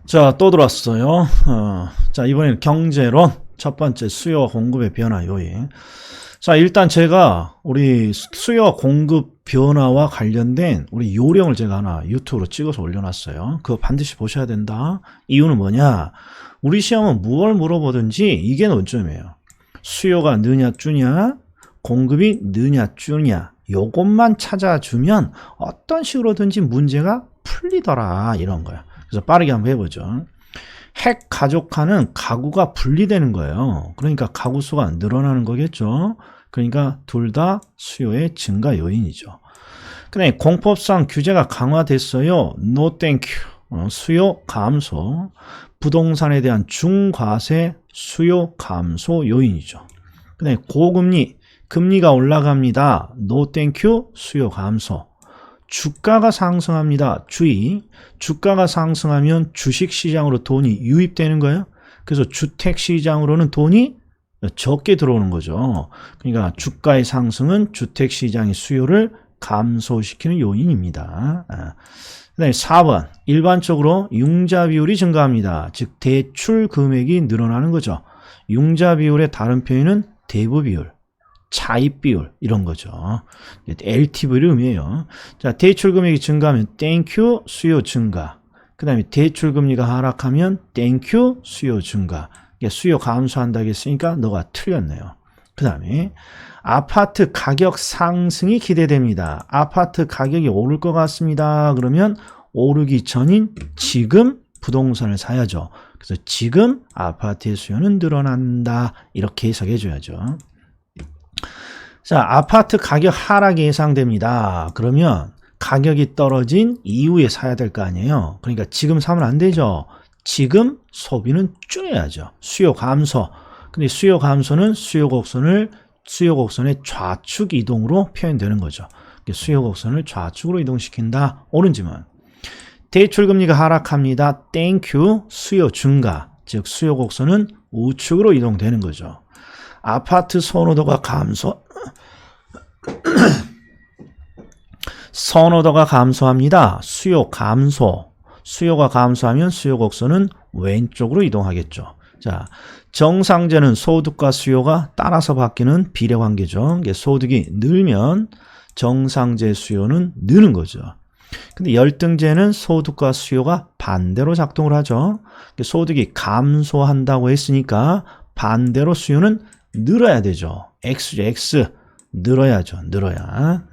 자, 또 들어왔어요. 자, 이번에는 경제론 첫 번째 수요와 공급의 변화 요인. 자, 일단 제가 우리 수요와 공급 변화와 관련된 우리 요령을 제가 하나 유튜브로 찍어서 올려놨어요. 그거 반드시 보셔야 된다. 이유는 뭐냐? 우리 시험은 무엇을 물어보든지 이게 논점이에요. 수요가 느냐 주냐, 공급이 느냐 주냐, 요것만 찾아주면 어떤 식으로든지 문제가 풀리더라, 이런 거야. 그래서 빠르게 한번 해보죠. 핵 가족화는 가구가 분리되는 거예요. 그러니까 가구 수가 늘어나는 거겠죠. 그러니까 둘 다 수요의 증가 요인이죠. 그다음에 공법상 규제가 강화됐어요. No thank you. 수요 감소. 부동산에 대한 중과세 수요 감소 요인이죠. 그다음에 고금리, 금리가 올라갑니다. No thank you. 수요 감소. 주가가 상승합니다. 주의. 주가가 상승하면 주식시장으로 돈이 유입되는 거예요. 그래서 주택시장으로는 돈이 적게 들어오는 거죠. 그러니까 주가의 상승은 주택시장의 수요를 감소시키는 요인입니다. 그다음에 4번. 일반적으로 융자 비율이 증가합니다. 즉 대출 금액이 늘어나는 거죠. 융자 비율의 다른 표현은 대부 비율, 차입 비율 이런 거죠. LTV를 의미해요. 자, 대출 금액이 증가하면 땡큐 수요 증가. 그 다음에 대출 금리가 하락하면 땡큐 수요 증가. 수요 감소한다고 했으니까 너가 틀렸네요. 그 다음에 아파트 가격 상승이 기대됩니다. 아파트 가격이 오를 것 같습니다. 그러면 오르기 전인 지금 부동산을 사야죠. 그래서 지금 아파트의 수요는 늘어난다. 이렇게 해석해 줘야죠. 자, 아파트 가격 하락이 예상됩니다. 그러면 가격이 떨어진 이후에 사야 될 거 아니에요. 그러니까 지금 사면 안 되죠. 지금 소비는 줄여야죠. 수요 감소. 근데 수요 감소는 수요 곡선의 좌측 이동으로 표현되는 거죠. 수요 곡선을 좌측으로 이동시킨다. 오른지문. 대출 금리가 하락합니다. 땡큐 수요 증가. 즉 수요 곡선은 우측으로 이동되는 거죠. 아파트 선호도가 감소. 선호도가 감소합니다. 수요 감소. 수요가 감소하면 수요 곡선은 왼쪽으로 이동하겠죠. 자, 정상제는 소득과 수요가 따라서 바뀌는 비례관계죠. 소득이 늘면 정상제 수요는 느는 거죠. 근데 열등제는 소득과 수요가 반대로 작동을 하죠. 소득이 감소한다고 했으니까 반대로 수요는 늘어야 되죠. X죠, X. 늘어야죠. 늘어야.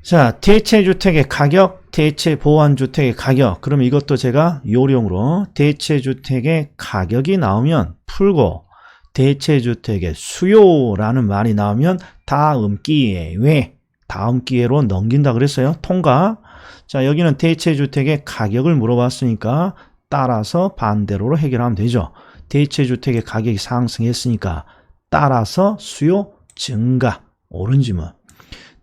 자, 대체주택의 가격, 대체보완주택의 가격. 그럼 이것도 제가 요령으로 대체주택의 가격이 나오면 풀고 대체주택의 수요라는 말이 나오면 다음 기회에 다음 기회로 넘긴다 그랬어요. 통과. 자, 여기는 대체주택의 가격을 물어봤으니까 따라서 반대로 해결하면 되죠. 대체주택의 가격이 상승했으니까 따라서 수요 증가. 오른지문.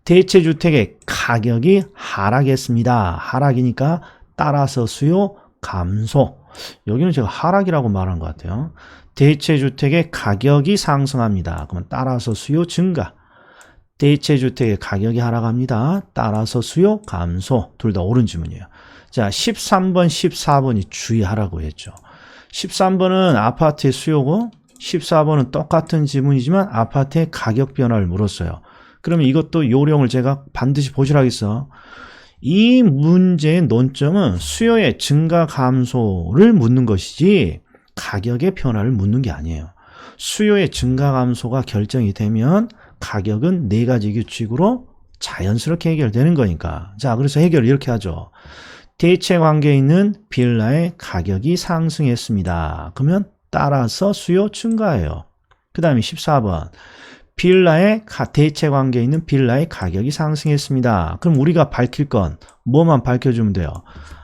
대체주택의 가격이 하락했습니다. 하락이니까 따라서 수요 감소. 여기는 제가 하락이라고 말한 것 같아요. 대체주택의 가격이 상승합니다. 그러면 따라서 수요 증가. 대체주택의 가격이 하락합니다. 따라서 수요 감소. 둘 다 옳은 지문이에요. 자, 13번, 14번이 주의하라고 했죠. 13번은 아파트의 수요고 14번은 똑같은 지문이지만 아파트의 가격 변화를 물었어요. 그러면 이것도 요령을 제가 반드시 보시라겠어. 이 문제의 논점은 수요의 증가 감소를 묻는 것이지 가격의 변화를 묻는 게 아니에요. 수요의 증가 감소가 결정이 되면 가격은 네 가지 규칙으로 자연스럽게 해결되는 거니까. 자, 그래서 해결을 이렇게 하죠. 대체 관계에 있는 빌라의 가격이 상승했습니다. 그러면 따라서 수요 증가예요. 그 다음에 14번. 빌라의 대체 관계에 있는 빌라의 가격이 상승했습니다. 그럼 우리가 밝힐 건 뭐만 밝혀주면 돼요?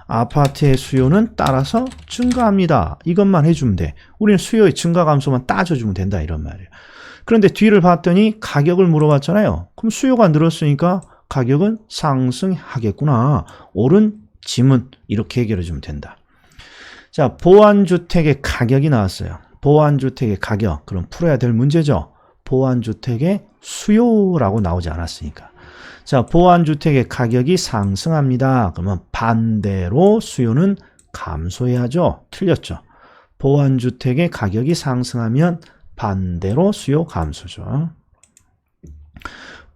아파트의 수요는 따라서 증가합니다. 이것만 해주면 돼. 우리는 수요의 증가 감소만 따져주면 된다 이런 말이에요. 그런데 뒤를 봤더니 가격을 물어봤잖아요. 그럼 수요가 늘었으니까 가격은 상승하겠구나. 옳은 지문 이렇게 해결해주면 된다. 자, 보완주택의 가격이 나왔어요. 보완주택의 가격. 그럼 풀어야 될 문제죠. 보완주택의 수요라고 나오지 않았으니까. 자, 보완주택의 가격이 상승합니다. 그러면 반대로 수요는 감소해야죠. 틀렸죠. 보완주택의 가격이 상승하면 반대로 수요 감소죠.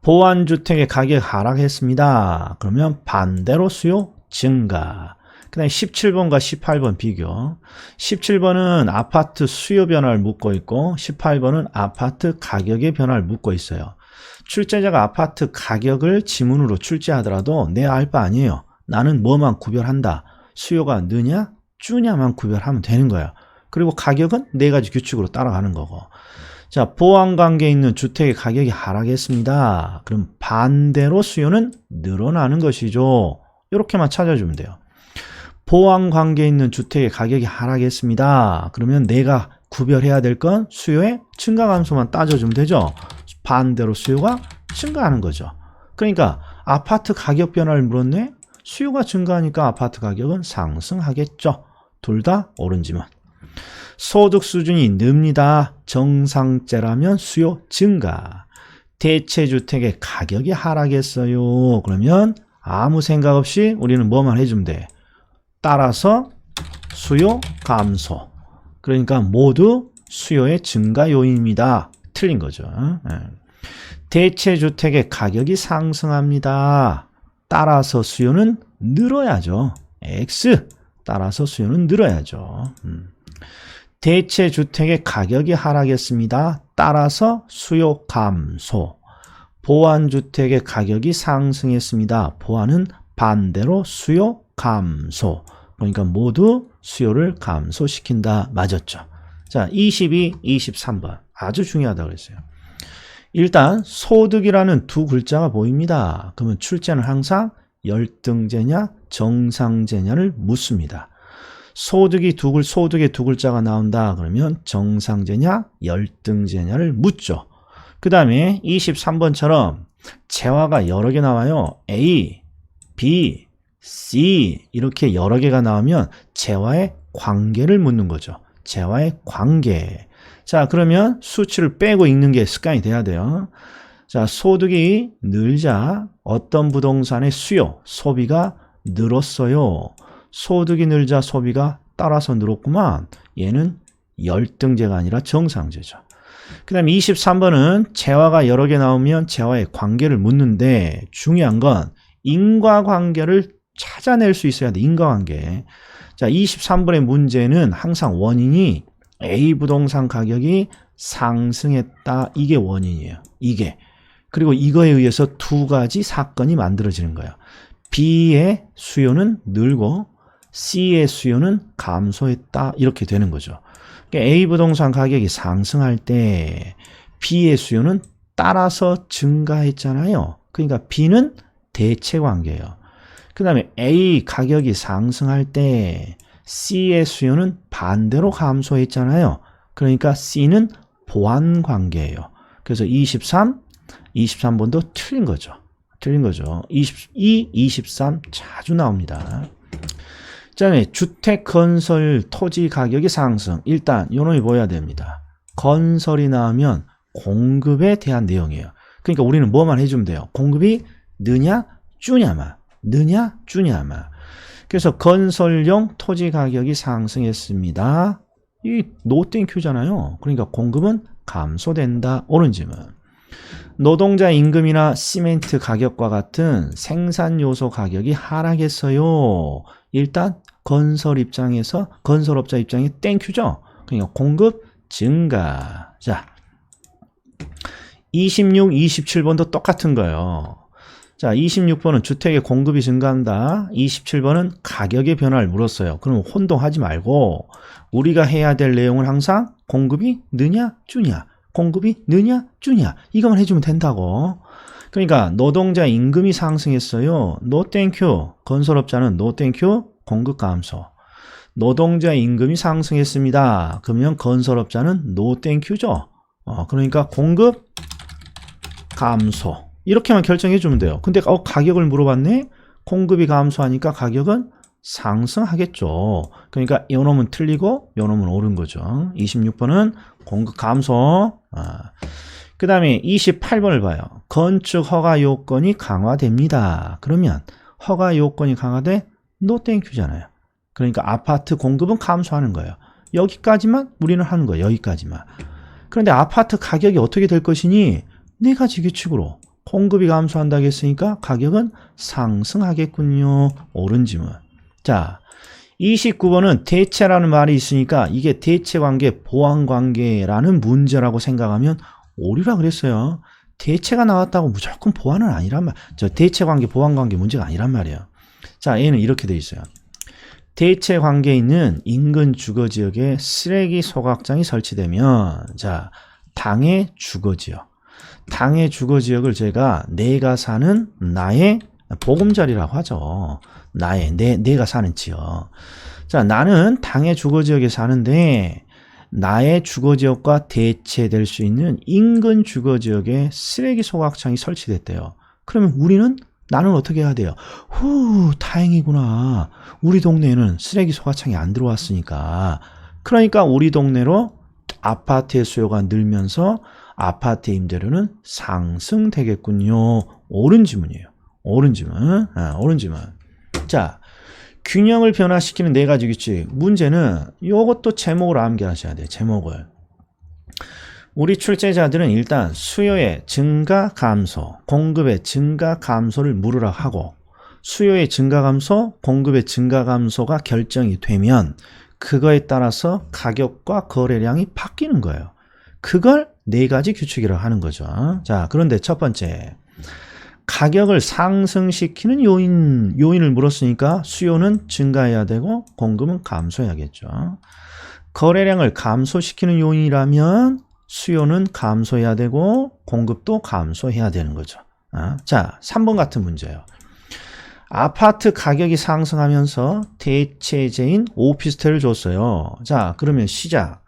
보완주택의 가격 하락했습니다. 그러면 반대로 수요 증가. 그 다음에 17번과 18번 비교. 17번은 아파트 수요 변화를 묻고 있고 18번은 아파트 가격의 변화를 묻고 있어요. 출제자가 아파트 가격을 지문으로 출제하더라도 내 알 바 아니에요. 나는 뭐만 구별한다. 수요가 느냐 주냐만 구별하면 되는 거예요. 그리고 가격은 네 가지 규칙으로 따라가는 거고. 자, 보완관계에 있는 주택의 가격이 하락했습니다. 그럼 반대로 수요는 늘어나는 것이죠. 이렇게만 찾아주면 돼요. 보완관계에 있는 주택의 가격이 하락했습니다. 그러면 내가 구별해야 될 건 수요의 증가 감소만 따져주면 되죠. 반대로 수요가 증가하는 거죠. 그러니까 아파트 가격 변화를 물었네. 수요가 증가하니까 아파트 가격은 상승하겠죠. 둘 다 옳은 지문. 소득 수준이 늡니다. 정상제라면 수요 증가. 대체주택의 가격이 하락했어요. 그러면 아무 생각 없이 우리는 뭐만 해주면 돼. 따라서 수요 감소. 그러니까 모두 수요의 증가 요인입니다. 틀린 거죠. 대체주택의 가격이 상승합니다. 따라서 수요는 늘어야죠. X. 따라서 수요는 늘어야죠. 대체주택의 가격이 하락했습니다. 따라서 수요 감소. 보완주택의 가격이 상승했습니다. 보완은 반대로 수요 감소. 그러니까 모두 수요를 감소시킨다. 맞았죠. 자, 22, 23번. 아주 중요하다고 했어요. 일단 소득이라는 두 글자가 보입니다. 그러면 출제는 항상 열등제냐 정상제냐를 묻습니다. 소득의 두 글자가 나온다 그러면 정상제냐 열등제냐를 묻죠. 그 다음에 23번처럼 재화가 여러 개 나와요. A, B, C 이렇게 여러 개가 나오면 재화의 관계를 묻는 거죠. 재화의 관계. 자, 그러면 수치를 빼고 읽는 게 습관이 돼야 돼요. 자, 소득이 늘자 어떤 부동산의 수요, 소비가 늘었어요. 소득이 늘자 소비가 따라서 늘었구만. 얘는 열등제가 아니라 정상제죠. 그 다음에 23번은 재화가 여러 개 나오면 재화의 관계를 묻는데 중요한 건 인과관계를 찾아낼 수 있어야 돼. 인과관계. 자, 23번의 문제는 항상 원인이 A 부동산 가격이 상승했다. 이게 원인이에요. 이게. 그리고 이거에 의해서 두 가지 사건이 만들어지는 거예요. B의 수요는 늘고 C의 수요는 감소했다. 이렇게 되는 거죠. 그러니까 A 부동산 가격이 상승할 때 B의 수요는 따라서 증가했잖아요. 그러니까 B는 대체 관계예요. 그 다음에 A 가격이 상승할 때 C의 수요는 반대로 감소했잖아요. 그러니까 C는 보완 관계예요. 그래서 23번도 틀린 거죠. 틀린 거죠. 22, 23 자주 나옵니다. 그 다음에 주택 건설 토지 가격이 상승. 일단 요놈이 보여야 됩니다. 건설이 나오면 공급에 대한 내용이에요. 그러니까 우리는 뭐만 해주면 돼요. 공급이 느냐 주냐만. 느냐 주냐만. 그래서 건설용 토지 가격이 상승했습니다. 이 노땡큐잖아요. 그러니까 공급은 감소된다. 옳은 지문. 노동자 임금이나 시멘트 가격과 같은 생산 요소 가격이 하락했어요. 일단 건설업자 입장에 땡큐죠. 그러니까 공급 증가. 자, 26, 27번도 똑같은 거예요. 자, 26번은 주택의 공급이 증가한다. 27번은 가격의 변화를 물었어요. 그럼 혼동하지 말고 우리가 해야 될 내용은 항상 공급이 느냐 주냐, 공급이 느냐 주냐 이것만 해주면 된다고. 그러니까 노동자 임금이 상승했어요. 노 땡큐. 건설업자는 노 땡큐. 공급 감소. 노동자 임금이 상승했습니다. 그러면 건설업자는 노 땡큐죠. 그러니까 공급 감소. 이렇게만 결정해 주면 돼요. 근데 가격을 물어봤네. 공급이 감소하니까 가격은 상승하겠죠. 그러니까 요 놈은 틀리고 요 놈은 옳은 거죠. 26번은 공급 감소. 그 다음에 28번을 봐요. 건축 허가 요건이 강화됩니다. 그러면 허가 요건이 강화돼? 노 땡큐잖아요. 그러니까 아파트 공급은 감소하는 거예요. 여기까지만 우리는 하는 거예요. 여기까지만. 그런데 아파트 가격이 어떻게 될 것이니? 네 가지 규칙으로 공급이 감소한다고 했으니까 가격은 상승하겠군요. 옳은 질문. 자, 29번은 대체라는 말이 있으니까 이게 대체관계, 보완관계라는 문제라고 생각하면 오류라 그랬어요. 대체가 나왔다고 무조건 보완은 아니란 말. 대체관계, 보완관계 문제가 아니란 말이에요. 자, 얘는 이렇게 돼 있어요. 대체관계에 있는 인근 주거지역에 쓰레기 소각장이 설치되면, 자, 당의 주거지역. 당의 주거지역을 제가 내가 사는 나의 보금자리라고 하죠. 내가 사는 지역. 자, 나는 당의 주거지역에 사는데 나의 주거지역과 대체될 수 있는 인근 주거지역에 쓰레기 소각장이 설치됐대요. 그러면 나는 어떻게 해야 돼요? 다행이구나. 우리 동네에는 쓰레기 소각장이 안 들어왔으니까. 그러니까 우리 동네로 아파트의 수요가 늘면서 아파트의 임대료는 상승되겠군요. 옳은 지문이에요. 옳은 지문. 옳은 지문. 자, 균형을 변화시키는 네 가지 규칙. 문제는 이것도 제목으로 암기하셔야 돼요. 제목을. 우리 출제자들은 일단 수요의 증가 감소, 공급의 증가 감소를 물으라 하고, 수요의 증가 감소, 공급의 증가 감소가 결정이 되면 그거에 따라서 가격과 거래량이 바뀌는 거예요. 그걸 네 가지 규칙이라고 하는 거죠. 자, 그런데 첫 번째, 가격을 상승시키는 요인을 물었으니까 수요는 증가해야 되고 공급은 감소해야겠죠. 거래량을 감소시키는 요인이라면 수요는 감소해야 되고 공급도 감소해야 되는 거죠. 자, 3번 같은 문제예요. 아파트 가격이 상승하면서 대체제인 오피스텔을 줬어요. 자, 그러면 시작.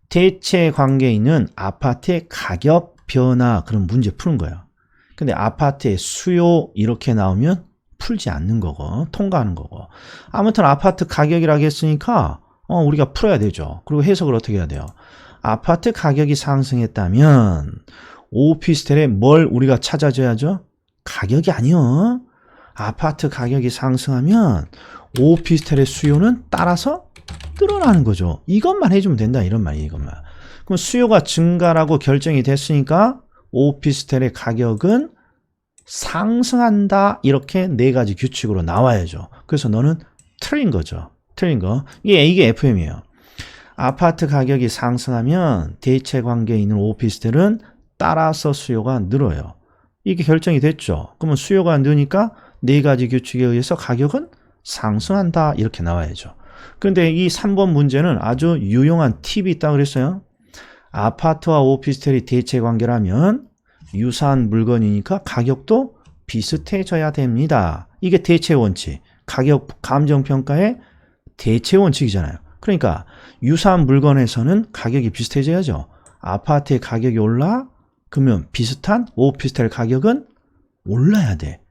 대체 관계에 있는 아파트의 가격 변화, 그런 문제 푸는 거예요. 근데 아파트의 수요 이렇게 나오면 풀지 않는 거고 통과하는 거고. 아무튼 아파트 가격이라고 했으니까 우리가 풀어야 되죠. 그리고 해석을 어떻게 해야 돼요? 아파트 가격이 상승했다면 오피스텔에 뭘 우리가 찾아줘야죠? 가격이 아니요. 아파트 가격이 상승하면 오피스텔의 수요는 따라서 늘어나는 거죠. 이것만 해주면 된다 이런 말이에요. 이것만. 그럼 수요가 증가라고 결정이 됐으니까 오피스텔의 가격은 상승한다. 이렇게 네 가지 규칙으로 나와야죠. 그래서 너는 틀린 거죠. 틀린 거. 이게 FM이에요. 아파트 가격이 상승하면 대체 관계에 있는 오피스텔은 따라서 수요가 늘어요. 이게 결정이 됐죠. 그러면 수요가 느니까 네 가지 규칙에 의해서 가격은 상승한다. 이렇게 나와야죠. 그런데 이 3번 문제는 아주 유용한 팁이 있다고 그랬어요. 아파트와 오피스텔이 대체 관계라면 유사한 물건이니까 가격도 비슷해져야 됩니다. 이게 대체 원칙. 가격 감정평가의 대체 원칙이잖아요. 그러니까 유사한 물건에서는 가격이 비슷해져야죠. 아파트의 가격이 올라? 그러면 비슷한 오피스텔 가격은 올라야 돼.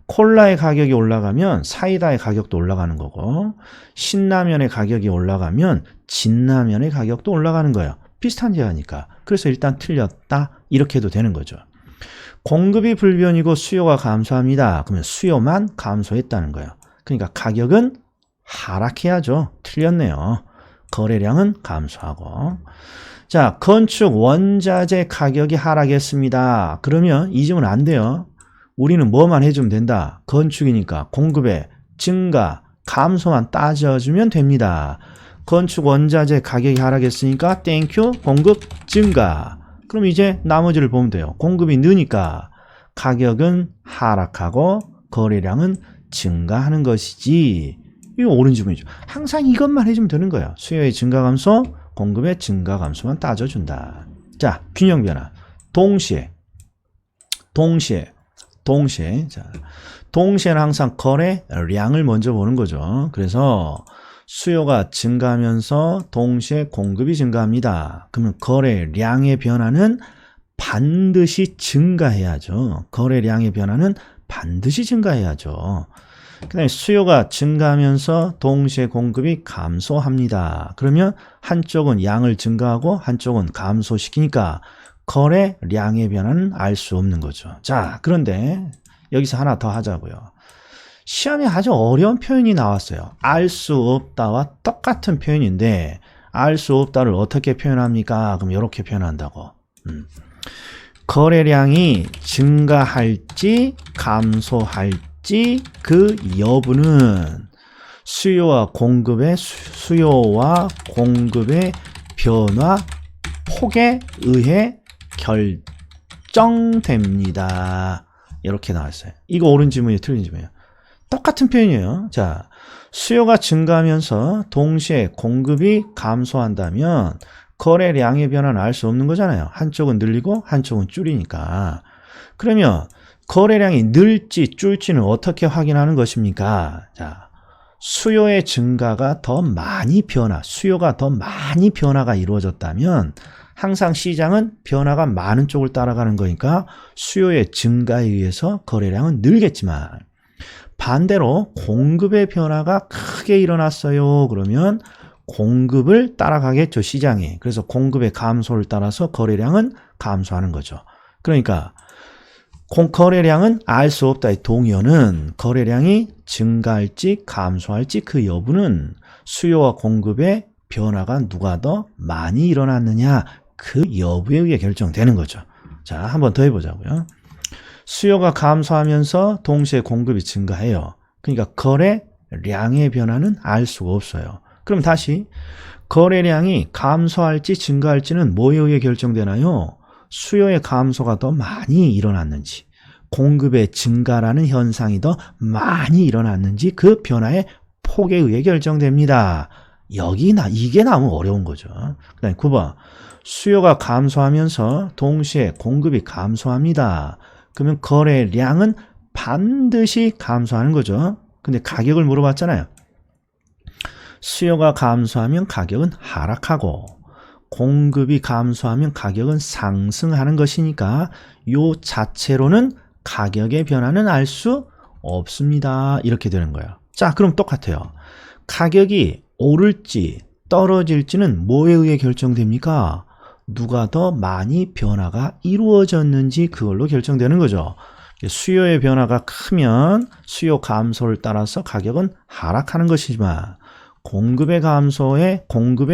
콜라의 가격이 올라가면 사이다의 가격도 올라가는 거고, 신라면의 가격이 올라가면 진라면의 가격도 올라가는 거예요. 비슷한 제하니까. 그래서 일단 틀렸다. 이렇게 해도 되는 거죠. 공급이 불변이고 수요가 감소합니다. 그러면 수요만 감소했다는 거예요. 그러니까 가격은 하락해야죠. 틀렸네요. 거래량은 감소하고. 자, 건축 원자재 가격이 하락했습니다. 그러면 이 질문 안 돼요. 우리는 뭐만 해주면 된다. 건축이니까 공급의 증가, 감소만 따져주면 됩니다. 건축 원자재 가격이 하락했으니까 땡큐 공급 증가. 그럼 이제 나머지를 보면 돼요. 공급이 느니까 가격은 하락하고 거래량은 증가하는 것이지. 이거 옳은 질문이죠. 항상 이것만 해주면 되는 거예요. 수요의 증가 감소, 공급의 증가 감소만 따져준다. 자, 균형 변화. 동시에. 자, 동시에는 항상 거래량을 먼저 보는 거죠. 그래서 수요가 증가하면서 동시에 공급이 증가합니다. 그러면 거래량의 변화는 반드시 증가해야죠. 거래량의 변화는 반드시 증가해야죠. 그 다음에 수요가 증가하면서 동시에 공급이 감소합니다. 그러면 한쪽은 양을 증가하고 한쪽은 감소시키니까 거래량의 변화는 알 수 없는 거죠. 자, 그런데 여기서 하나 더 하자고요. 시험에 아주 어려운 표현이 나왔어요. 알 수 없다와 똑같은 표현인데 알 수 없다를 어떻게 표현합니까? 그럼 이렇게 표현한다고. 거래량이 증가할지 감소할지 그 여부는 수요와 공급의 변화 폭에 의해 결정됩니다. 이렇게 나왔어요. 이거 옳은 지문이에요, 틀린 지문이에요? 똑같은 표현이에요. 자, 수요가 증가하면서 동시에 공급이 감소한다면 거래량의 변화는 알 수 없는 거잖아요. 한쪽은 늘리고 한쪽은 줄이니까. 그러면 거래량이 늘지 줄지는 어떻게 확인하는 것입니까? 자, 수요의 증가가 더 많이 수요가 더 많이 변화가 이루어졌다면 항상 시장은 변화가 많은 쪽을 따라가는 거니까 수요의 증가에 의해서 거래량은 늘겠지만 반대로 공급의 변화가 크게 일어났어요. 그러면 공급을 따라가겠죠, 시장이. 그래서 공급의 감소를 따라서 거래량은 감소하는 거죠. 그러니까 거래량은 알 수 없다의 동의어는 거래량이 증가할지 감소할지 그 여부는 수요와 공급의 변화가 누가 더 많이 일어났느냐 그 여부에 의해 결정되는 거죠. 자, 한번 더 해보자고요. 수요가 감소하면서 동시에 공급이 증가해요. 그러니까 거래량의 변화는 알 수가 없어요. 그럼 다시 거래량이 감소할지 증가할지는 뭐에 의해 결정되나요? 수요의 감소가 더 많이 일어났는지 공급의 증가라는 현상이 더 많이 일어났는지 그 변화의 폭에 의해 결정됩니다. 이게 나오면 어려운 거죠. 그 다음에 9번 수요가 감소하면서 동시에 공급이 감소합니다. 그러면 거래량은 반드시 감소하는 거죠. 근데 가격을 물어봤잖아요. 수요가 감소하면 가격은 하락하고 공급이 감소하면 가격은 상승하는 것이니까 요 자체로는 가격의 변화는 알 수 없습니다. 이렇게 되는 거예요. 자, 그럼 똑같아요. 가격이 오를지 떨어질지는 뭐에 의해 결정됩니까? 누가 더 많이 변화가 이루어졌는지 그걸로 결정되는 거죠. 수요의 변화가 크면 수요 감소를 따라서 가격은 하락하는 것이지만 공급의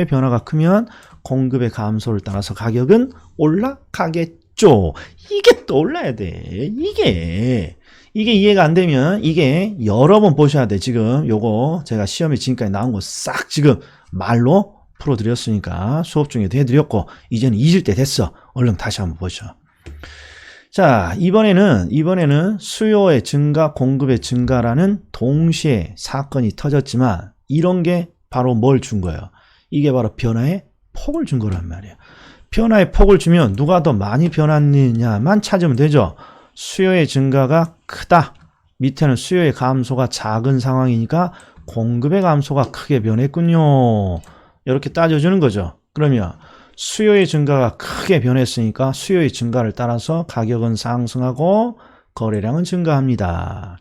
변화가 크면 공급의 감소를 따라서 가격은 올라가겠죠. 이게 또 올라야 돼. 이게 이해가 안 되면 이게 여러 번 보셔야 돼. 지금 요거 제가 시험에 지금까지 나온 거 싹 지금 말로 풀어드렸으니까 수업 중에도 해드렸고 이제는 잊을 때 됐어. 얼른 다시 한번 보죠. 자, 이번에는 수요의 증가, 공급의 증가라는 동시에 사건이 터졌지만 이런 게 바로 뭘 준 거예요? 이게 바로 변화의 폭을 준 거란 말이에요. 변화의 폭을 주면 누가 더 많이 변했느냐만 찾으면 되죠. 수요의 증가가 크다. 밑에는 수요의 감소가 작은 상황이니까 공급의 감소가 크게 변했군요. 이렇게 따져주는 거죠. 그러면 수요의 증가가 크게 변했으니까 수요의 증가를 따라서 가격은 상승하고 거래량은 증가합니다.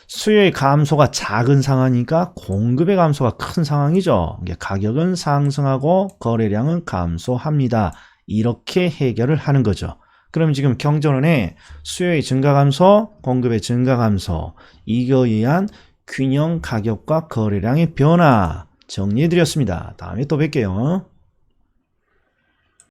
수요의 감소가 작은 상황이니까 공급의 감소가 큰 상황이죠. 가격은 상승하고 거래량은 감소합니다. 이렇게 해결을 하는 거죠. 그럼 지금 경전원에 수요의 증가 감소, 공급의 증가 감소, 이거에 의한 균형 가격과 거래량의 변화 정리해 드렸습니다. 다음에 또 뵐게요.